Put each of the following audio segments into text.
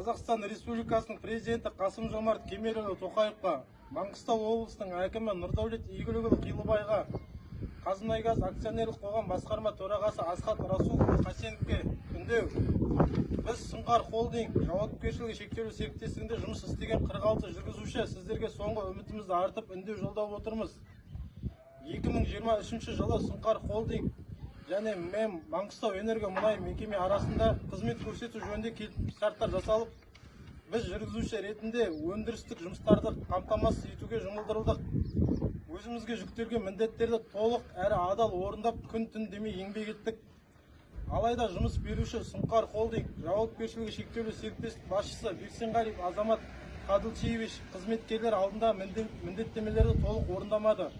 Қазақстан Республикасының президенті Қасым-Жомарт Кемелұлы Тоқаевқа, Маңғыстау облысының әкімі Нұрдәулет Игілікұлы Қилыбайға, Қазмұнайгаз акционерлік қоғам басқарма төрағасы Асхат Расулұлы Қасеновке үндеу. Біз Сұңқар холдинг жауапкершілігі шектеулі серіктестігінде жұмыс істеген 46 жүргізуші сіздерге соңғы үмітімізді артып үндеу жолдап отырмыз. 2023 жылы Сұңқар холдинг және МЭМ Маңғыстау энерго мұнай мекеме арасында қызмет көрсету жөнінде келісімшарттар жасалып, біз жүргізуші ретінде өндірістік жұмыстарды қамтамасыз етуге жұмылдырылдық. Өзімізге жүктелген міндеттерді толық әрі адал орындап, күн-түн демей еңбек еттік. Алайда жұмыс беруші Сұңқар холдинг жауапкершілігі шектеулі серіктестік басшысы Бексенғалиев Азамат Қадылшиевич қызметкерлер алдында міндеттемелерді толық орындамады.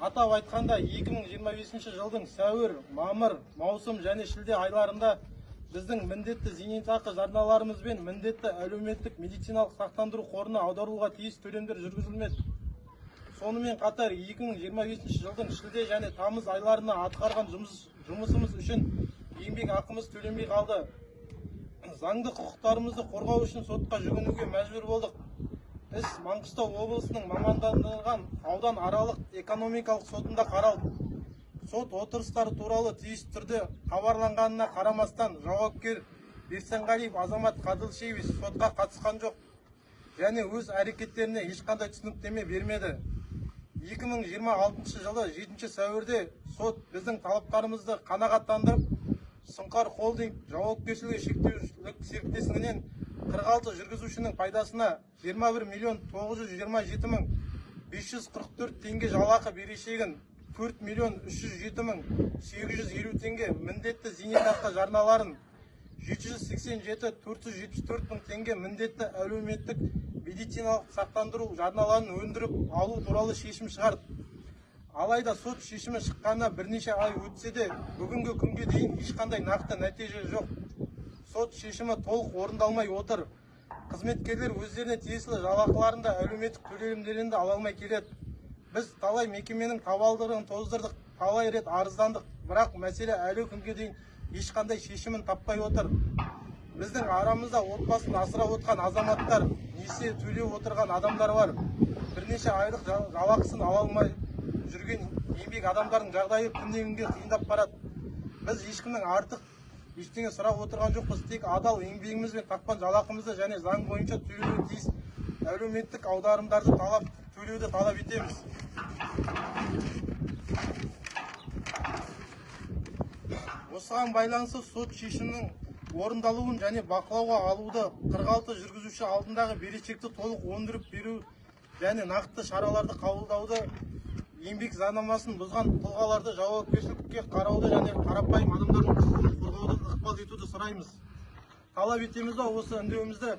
Атап айтқанда 2025 жылдың сәуір, мамыр, маусым және шілде айларында біздің міндетті зейнетақы жарналарымыз бен міндетті әлеуметтік медициналық сақтандыру қорына аударылуға тиіс төлемдер жүргізілмеді. Сонымен қатар 2025 жылдың шілде және тамыз айларына атқарған жұмысымыз үшін еңбек ақымыз төленбей қалды. Заңды құқықтарымызды қорғау үшін сотқа жүгінуге мәжбүр болдық. Іс Маңғыстау облысының мамандандырылған аудан аралық экономикалық сотында қаралды. Сот отырыстары туралы тиісті түрде хабарланғанына қарамастан жауапкер Бексенғалиев Азамат Қадылшиевич сотқа қатысқан жоқ және өз әрекеттеріне ешқандай түсініктеме бермеді. 2026 жылы 7 сәуірде сот біздің талаптарымызды қанағаттандырып, Сұңқар холдинг жауапкершілігі шектеулі серіктестігінен 46 жүргізушінің пайдасына 21.927.544 теңге жалақы берешегін, 4.307.850 теңге міндетті зейнетақы жарналарын, 787.474 теңге міндетті әлеуметтік медициналық сақтандыру жарналарын өндіріп алу туралы шешім шығарды. Алайда сот шешімі шыққанына бірнеше ай өтсе де, бүгінгі күнге дейін ешқандай нақты нәтиже жоқ. Сот шешімі толық орындалмай отыр. Қызметкерлер өздеріне тиесілі жалақыларында әлеуметтік төлемдерін ала алмай келеді. Біз талай мекеменің табалдырығын тоздырдық, талай рет арыздандық, бірақ мәселе әлі күнге дейін ешқандай шешімін таппай отыр. Біздің арамызда отбасын асырап отқан азаматтар, несие төлеп отырған адамдар бар. Бірнеше айлық жалақысын ала алмай жүрген еңбек адамдардың жағдайы күннен-күнге қиындап барады. Біз ешкімнің артық ештеңе сұрап отырған жоқпыз, тек адал еңбегіміз бен тапқан жалақымызды және заң бойынша төлеуге тиіс әлеуметтік аударымдарды төлеуді талап етеміз. Осыған байланысты сот шешімінің орындалуын және бақылауға алуды, 46 жүргізуші алдындағы берешекті толық өндіріп беру және нақты шараларды қабылдауды, еңбек заңнамасын бұзған тұлғаларды жауапкершілікке қарауды және қарапайым адамдардың құқығын қорғауды ықпал етуді сұраймыз. Талап етеміз осы үндеуімізді.